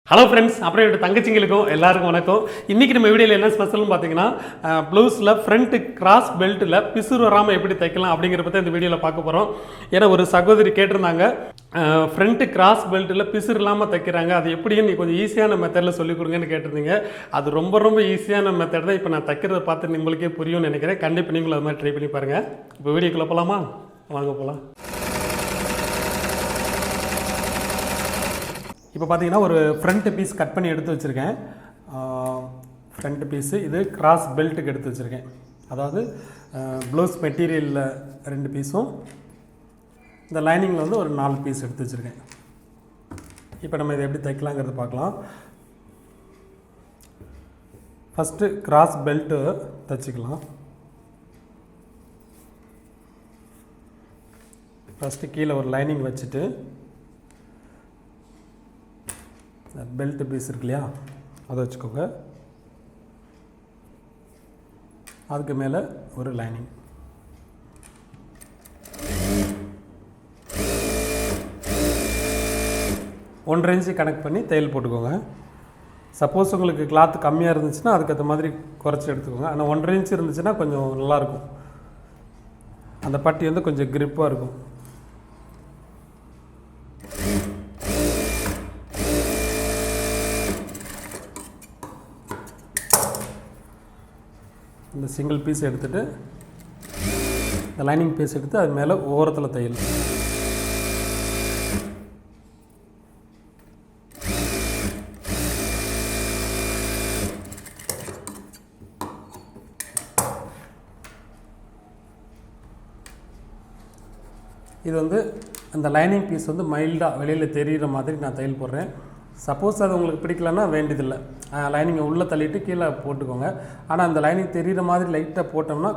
Hello friends, அப்புறம் என்னோட தங்கச்சிங்களுக்கும் எல்லாருக்கும் வணக்கம். இன்றைக்கி நம்ம வீடியோவில் என்ன ஸ்பெஷல்னு பார்த்தீங்கன்னா, ப்ளவுஸில் ஃப்ரண்ட் கிராஸ் பெல்ட்டில் பிசுறு வராமல் எப்படி தைக்கலாம் அப்படிங்கிற பற்றி இந்த வீடியோவில் பார்க்க போகிறோம். ஏன்னா ஒரு சகோதரி கேட்டிருந்தாங்க, ஃப்ரண்ட் கிராஸ் பெல்ட்டில் பிசுறு இல்லாமல் தைக்கிறாங்க, அது எப்படின்னு நீ கொஞ்சம் ஈஸியான மெத்தடில் சொல்லிக் கொடுங்கன்னு கேட்டிருந்தீங்க. அது ரொம்ப ஈஸியான மெத்தட் தான். இப்போ நான் தைக்கிறத பார்த்து உங்களுக்கே புரியும்னு நினைக்கிறேன். கண்டிப்பாக நீங்களும் அது மாதிரி ட்ரை பண்ணி பாருங்கள். இப்போ வீடியோக்குள்ளே போகலாமா? வாங்க போகலாம். இப்போ பார்த்தீங்கன்னா ஒரு ஃப்ரண்ட் பீஸ் கட் பண்ணி எடுத்து வச்சுருக்கேன். ஃப்ரண்ட் பீஸு இது கிராஸ் பெல்ட்டுக்கு எடுத்து வச்சுருக்கேன். அதாவது ப்ளவுஸ் மெட்டீரியலில் 2 பீஸும் இந்த லைனிங்கில் வந்து ஒரு 4 பீஸ் எடுத்து வச்சுருக்கேன். இப்போ நம்ம இதை எப்படி தைக்கலாங்கிறது பார்க்கலாம். ஃபஸ்ட்டு கிராஸ் பெல்ட்டு தைச்சிக்கலாம். ஃபஸ்ட்டு கீழே ஒரு லைனிங் வச்சுட்டு பெல்ட் பீஸ் இருக்கு இல்லையா, அதை வச்சுக்கோங்க. அதுக்கு மேலே ஒரு லைனிங், ஒன்றரை இன்ச்சு கனெக்ட் பண்ணி தையல் போட்டுக்கோங்க. சப்போஸ் உங்களுக்கு கிளாத் கம்மியாக இருந்துச்சுன்னா அதுக்கேற்ற மாதிரி குறைச்சி எடுத்துக்கோங்க. ஆனால் 1.5 இன்ச்சு இருந்துச்சுன்னா கொஞ்சம் நல்லாயிருக்கும். அந்த பட்டி வந்து கொஞ்சம் கிரிப்பாக இருக்கும். இந்த சிங்கிள் பீஸ் எடுத்துகிட்டு இந்த லைனிங் பீஸ் எடுத்து அது மேலே ஓரத்தில் தையல். இது வந்து அந்த லைனிங் பீஸ் வந்து மைல்டாக வெளியில் தெரிகிற மாதிரி நான் தையல் போடுறேன். சப்போஸ் அது உங்களுக்கு பிடிக்கலன்னா வேண்டியதில்லை, லைனிங்கை உள்ளே தள்ளிட்டு கீழே போட்டுக்கோங்க. ஆனால் அந்த லைனிங் தெரிகிற மாதிரி லைட்டாக போட்டோம்னா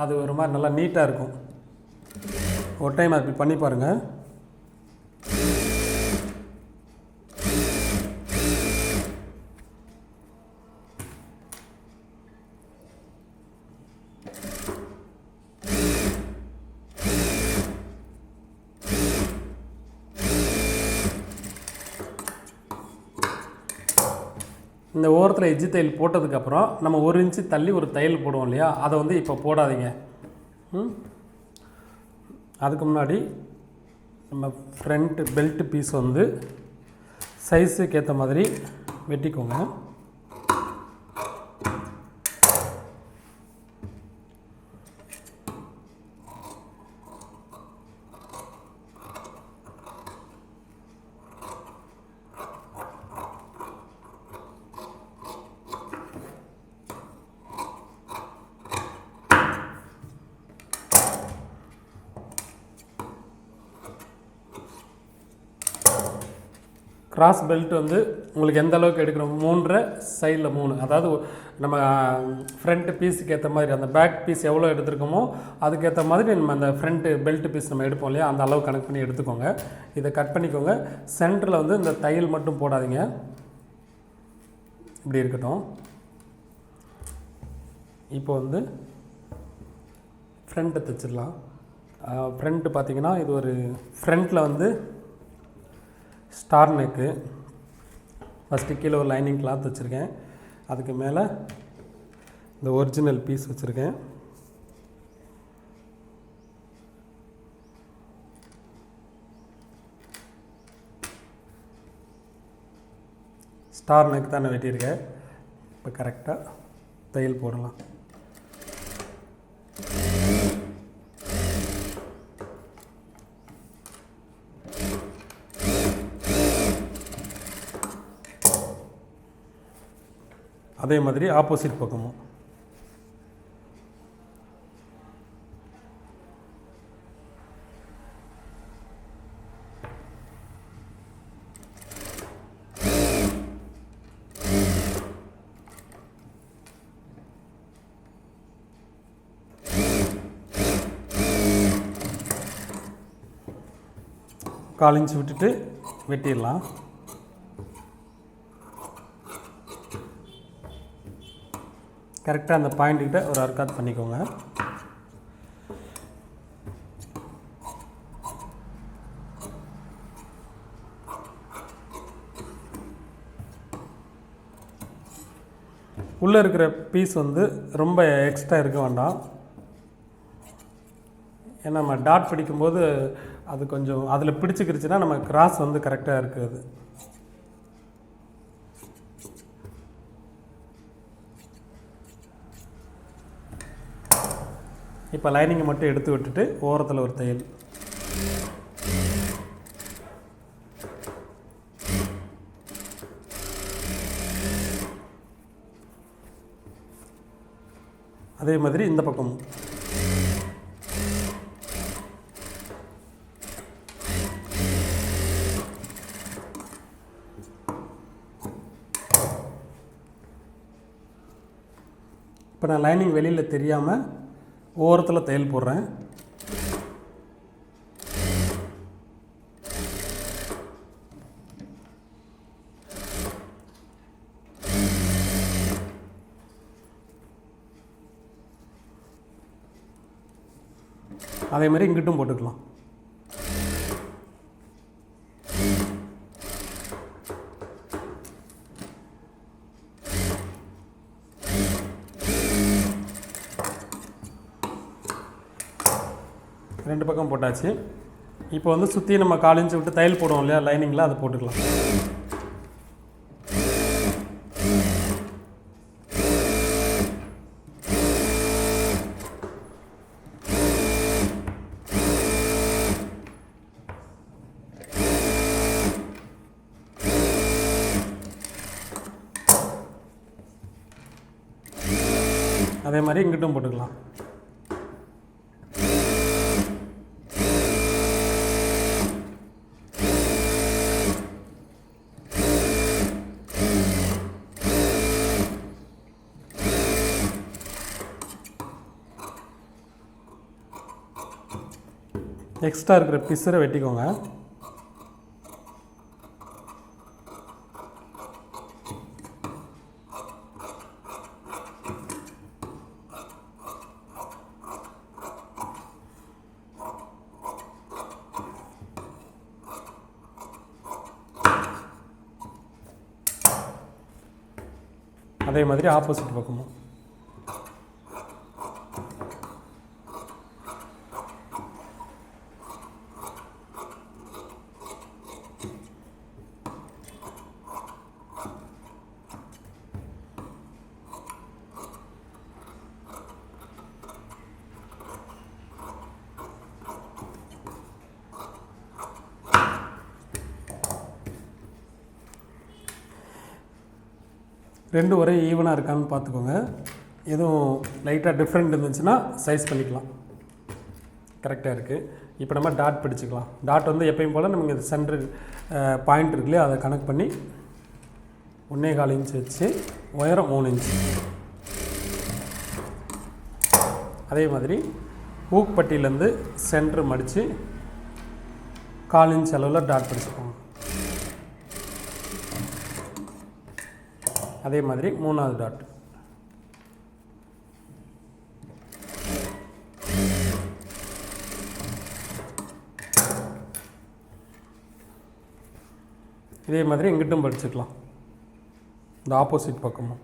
அது ஒரு மாதிரி நல்லா நீட்டாக இருக்கும். ஒரு டைம் அப்படி பண்ணி பாருங்கள். இந்த ஓரத்தில் எஜ்ஜி தையல் போட்டதுக்கப்புறம் நம்ம 1 இன்ச்சு தள்ளி ஒரு தையல் போடுவோம் இல்லையா, அதை வந்து இப்போ போடாதீங்க. அதுக்கு முன்னாடி நம்ம ஃப்ரண்ட் பெல்ட் பீஸ் வந்து சைஸுக்கு ஏற்ற மாதிரி வெட்டிக்கோங்க. கிராஸ் பெல்ட் வந்து உங்களுக்கு எந்த அளவுக்கு எடுக்கிறோம், 3 சைடில் 3, அதாவது நம்ம ஃப்ரண்ட் பீஸுக்கு ஏற்ற மாதிரி அந்த பேக் பீஸ் எவ்வளோ எடுத்துருக்கோமோ அதுக்கேற்ற மாதிரி நம்ம அந்த ஃப்ரண்ட் பெல்ட் பீஸ் நம்ம எடுப்போம் இல்லையா, அந்த அளவு கனெக்ட் பண்ணி எடுத்துக்கோங்க. இதை கட் பண்ணிக்கோங்க. சென்டரில் வந்து இந்த தையல் மட்டும் போடாதீங்க, இப்படி இருக்கட்டும். இப்போ வந்து ஃப்ரண்ட்டை தைச்சிடலாம். ஃப்ரண்ட்டு பார்த்திங்கன்னா இது ஒரு ஃப்ரண்ட்டில் வந்து ஸ்டார் நெக்கு. ஃபஸ்ட்டு கீழே ஒரு லைனிங் கிளாத் வச்சுருக்கேன். அதுக்கு மேலே இந்த ஒரிஜினல் பீஸ் வச்சுருக்கேன். ஸ்டார் நெக் தானே வெட்டியிருக்கேன். இப்போ கரெக்டாக தையல் போடலாம். அதே மாதிரி ஆப்போசிட் பக்கமும். கால் இன்ச் விட்டுட்டு வெட்டிடலாம். கரெக்டாக அந்த பாயிண்ட்டுக்கிட்ட ஒரு அர்க்காத் பண்ணிக்கோங்க. உள்ளே இருக்கிற பீஸ் வந்து ரொம்ப எக்ஸ்ட்ரா இருக்க வேண்டாம். ஏன்னா நம்ம டாட் பிடிக்கும்போது அது கொஞ்சம் அதில் பிடிச்சிக்கிருச்சுன்னா நம்ம கிராஸ் வந்து கரெக்டாக இருக்குது. இப்போ லைனிங்கை மட்டும் எடுத்து விட்டுட்டு ஓரத்தில் ஒரு தையல். அதே மாதிரி இந்த பக்கமும் இப்போ நான் லைனிங் வெளியில் தெரியாமல் ஓரத்தில் தையல் போடுறேன். அதே மாதிரி இங்கிட்டும் போட்டுக்கலாம். ரெண்டு பக்கம் போட்டாச்சு. இப்போ வந்து சுற்றி நம்ம 4 இன்ச்சு விட்டு தையல் போடுவோம் இல்லையா லைனிங்கில், அதை போட்டுக்கலாம். அதே மாதிரி இங்கிட்டும் போட்டுக்கலாம். எக்ஸ்ட்ரா இருக்கிற பிசரை வெட்டிக்கோங்க. அதே மாதிரி ஆப்போசிட் பக்கமும். ரெண்டு ஒரே ஈவனாக இருக்கான்னு பார்த்துக்கோங்க. எதுவும் லைட்டாக டிஃப்ரெண்ட் இருந்துச்சுன்னா சைஸ் பண்ணிக்கலாம். கரெக்டாக இருக்குது. இப்போ நம்ம டாட் பிடிச்சிக்கலாம். டாட் வந்து எப்பயும் போல் நமக்கு இந்த சென்டர் பாயிண்ட் இருக்குல்லையே, அதை கனெக்ட் பண்ணி 1.25 இன்ச் வச்சு உயரம் 3 இன்ச்சு. அதே மாதிரி ஊக்பட்டியிலேருந்து சென்டர் மடித்து 4 இன்ச் அளவில் டாட் பிடிச்சிக்கோங்க. அதே மாதிரி 3வது டாட். இதே மாதிரி இங்கிட்டும் படிச்சுக்கலாம், இந்த ஆப்போசிட் பக்கமும்.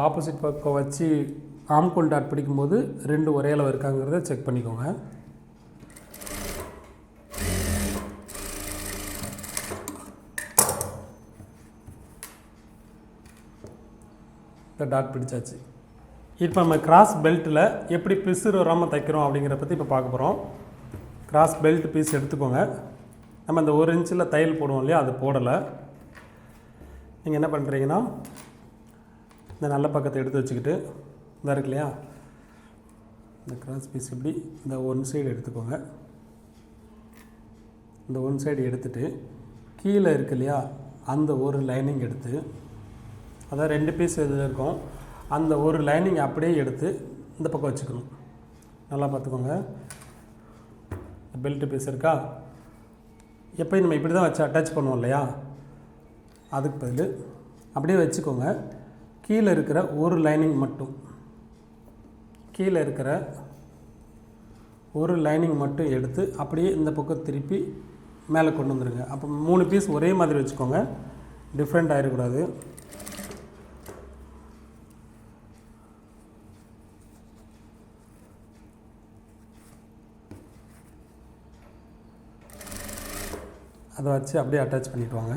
ஆப்போசிட் பக்கம் வச்சு ஆம்கோல் டாட் பிடிக்கும்போது 2 ஒரே அளவு இருக்காங்கிறத செக் பண்ணிக்கோங்க. இந்த டாட் பிடிச்சாச்சு. இப்போ நம்ம கிராஸ் பெல்ட்டில் எப்படி பிசுறு வராமல் தைக்கிறோம் அப்படிங்கிற பற்றி இப்போ பார்க்க போகிறோம். கிராஸ் பெல்ட் பீஸ் எடுத்துக்கோங்க. நம்ம இந்த 1 இன்ச்சில் தையல் போடுவோம் இல்லையா, அது போடலை. நீங்கள் என்ன பண்ணுறீங்கன்னா, இந்த நல்ல பக்கத்தை எடுத்து வச்சுக்கிட்டு இந்த இருக்கு இல்லையா, இந்த கிராஸ் பீஸ் இப்படி இந்த 1 சைடு எடுத்துக்கோங்க. இந்த 1 சைடு எடுத்துகிட்டு கீழே இருக்கு இல்லையா, அந்த ஒரு லைனிங் எடுத்து, அதாவது 2 பீஸ் இதில் இருக்கும், அந்த ஒரு லைனிங் அப்படியே எடுத்து இந்த பக்கம் வச்சுக்கணும். நல்லா பார்த்துக்கோங்க. பெல்ட்டு பீஸ் இருக்கா, எப்போயும் நம்ம இப்படி தான் வச்சு அட்டாச் பண்ணுவோம் இல்லையா, அதுக்கு பதில் அப்படியே வச்சுக்கோங்க. கீழே இருக்கிற ஒரு லைனிங் மட்டும், கீழே இருக்கிற ஒரு லைனிங் மட்டும் எடுத்து அப்படியே இந்த பக்கம் திருப்பி மேலே கொண்டு வந்துடுங்க. அப்போ 3 பீஸ் ஒரே மாதிரி வச்சுக்கோங்க, டிஃப்ரெண்ட் ஆகிடக்கூடாது. அதை வச்சு அப்படியே அட்டாச் பண்ணிட்டு வாங்க.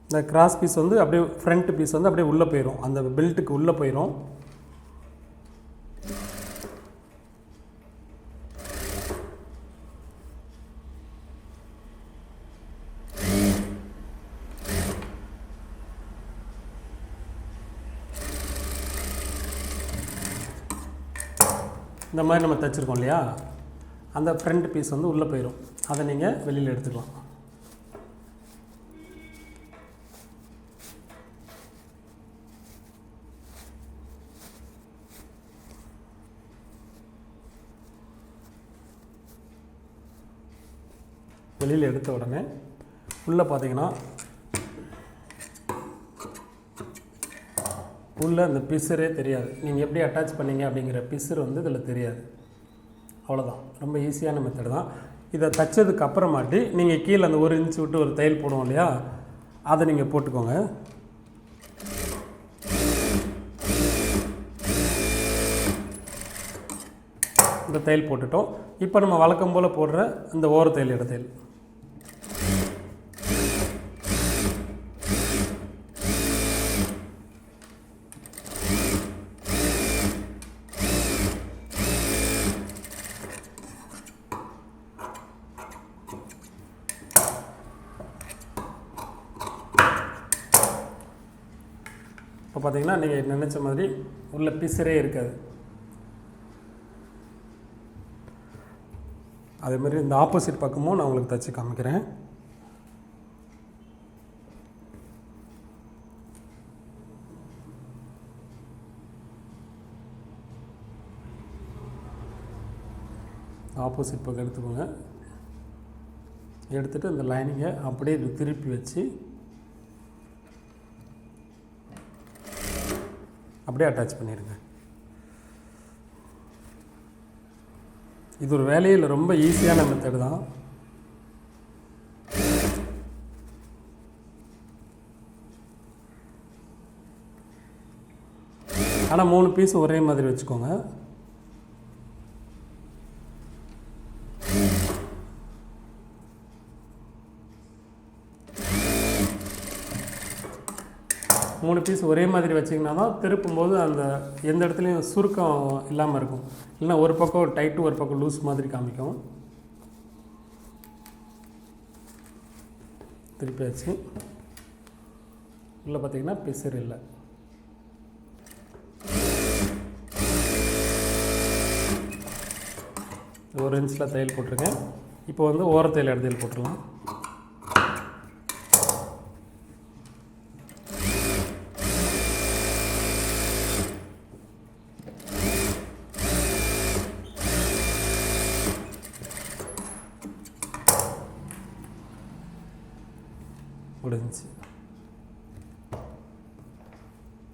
இந்த கிராஸ் பீஸ் வந்து அப்படியே ஃப்ரண்ட் பீஸ் வந்து அப்படியே உள்ளே போயிடும், அந்த பெல்ட்டுக்கு உள்ளே போயிடும். இந்த மாதிரி நம்ம தைச்சிருக்கோம் இல்லையா, அந்த ஃப்ரண்ட் பீஸ் வந்து உள்ளே போயிடும். அதை நீங்கள் வெளியில் எடுத்துக்கலாம். வெளியில் எடுத்த உடனே உள்ளே பார்த்தீங்கன்னா உள்ளே அந்த பிசுரே தெரியாது. நீங்கள் எப்படி அட்டாச் பண்ணீங்க அப்படிங்கிற பிசுறு வந்து இதில் தெரியாது. அவ்வளோதான், ரொம்ப ஈஸியான மெத்தட் தான். இதை தைச்சதுக்கு அப்புறமாட்டி நீங்கள் கீழே அந்த 1 இன்ச் விட்டு ஒரு தையல் போடுவோம் இல்லையா, அதை நீங்கள் போட்டுக்கோங்க. இந்த தையல் போட்டுட்டோம். இப்போ நம்ம வழக்கம் போல் போடுற இந்த ஓர தையல் தையல் இப்போ பார்த்தீங்கன்னா நீங்கள் நினச்ச மாதிரி உள்ள பிசுரே இருக்காது. அதேமாதிரி இந்த ஆப்போசிட் பக்கமும் நான் உங்களுக்கு தைச்சி காமிக்கிறேன். ஆப்போசிட் பக்கம் எடுத்துக்கோங்க. எடுத்துகிட்டு இந்த லைனிங்கை அப்படியே திருப்பி வச்சு அப்படியே அட்டாச் பண்ணிடுங்க. இது ஒரு வேலையில் ரொம்ப ஈஸியான மெத்தட் தான். ஆனால் 3 பீஸ் ஒரே மாதிரி வச்சுக்கோங்க. மூணு பீஸ் ஒரே மாதிரி வச்சிங்கன்னா தான் திருப்பும்போது அந்த எந்த இடத்துலையும் சுருக்கம் இல்லாமல் இருக்கும். இல்லைன்னா ஒரு பக்கம் டைட்டு ஒரு பக்கம் லூஸ் மாதிரி காமிக்கும். திருப்பி வச்சு உள்ளே பார்த்தீங்கன்னா பிசர் இல்லை. ஒரு இன்ச்சில் தையல் போட்டிருக்கேன். இப்போ வந்து ஓரத்தையில் தையல் போட்டுடலாம். முடிஞ்சிச்சு.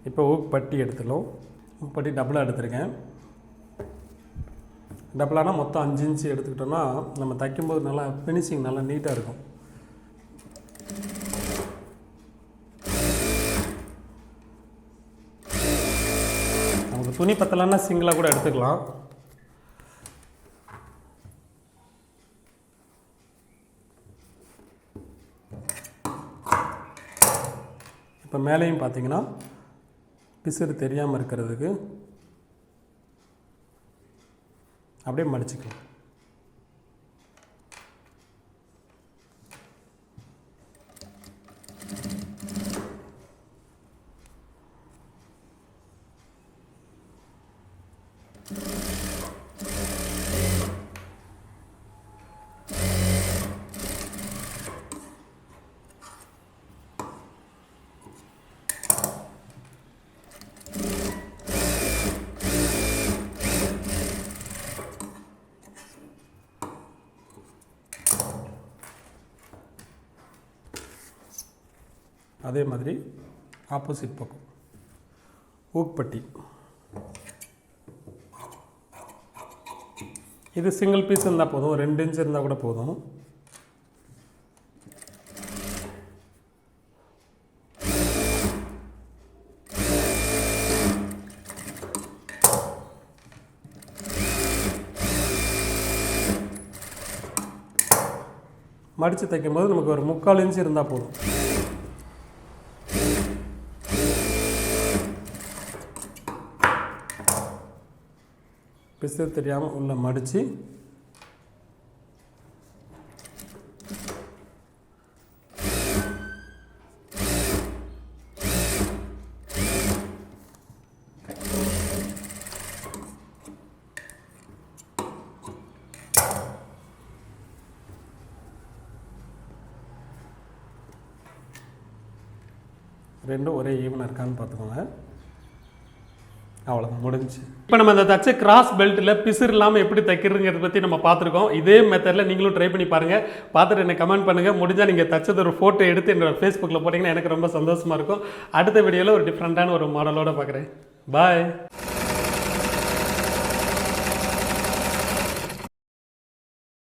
இப்போ ஊக் பட்டி எடுத்துக்கலாம். ஊக் பட்டி டபுளாக எடுத்துருக்கேன். டபுளானா மொத்தம் 5 இன்ச்சு எடுத்துக்கிட்டோன்னா நம்ம தைக்கும்போது நல்லா ஃபினிஷிங் நல்லா நீட்டாக இருக்கும். நமக்கு துணி பத்தலைன்னா சிங்கிளாக கூட எடுத்துக்கலாம். இப்போ மேலேயும் பார்த்தீங்கன்னா பிசுறு தெரியாமல் இருக்கிறதுக்கு அப்படியே மடிச்சுக்கலாம். அதே மாதிரி ஆப்போசிட் பக்கம் ஊக்பட்டி. இது சிங்கிள் பீஸ் இருந்தால் போதும், 2 இன்ச் இருந்தால் கூட போதும். மடித்து தைக்கும் போது நமக்கு ஒரு 3/4 இன்ச் இருந்தால் போதும். பிசு தெரியாமல் உள்ள மடித்து ரெண்டும் ஒரே ஈவனாக இருக்கான்னு பார்த்துக்கோங்க. அவ்வளோதான், முடிஞ்சு. இப்போ நம்ம அந்த தச்ச கிராஸ் பெல்ட்டில் பிசுறு இல்லாமல் எப்படி தைக்கிறதுங்கிறத பற்றி நம்ம பார்த்துருக்கோம். இதே மெத்தடில் நீங்களும் ட்ரை பண்ணி பாருங்கள். பார்த்துட்டு எனக்கு கமெண்ட் பண்ணுங்கள். முடிஞ்சால் நீங்கள் தச்சது ஒரு ஃபோட்டோ எடுத்து என்னோட ஃபேஸ்புக்கில் போட்டிங்கன்னா எனக்கு ரொம்ப சந்தோஷமாக இருக்கும். அடுத்த வீடியோவில் ஒரு டிஃப்ரெண்ட்டான ஒரு மாடலோடு பார்க்குறேன். பாய்.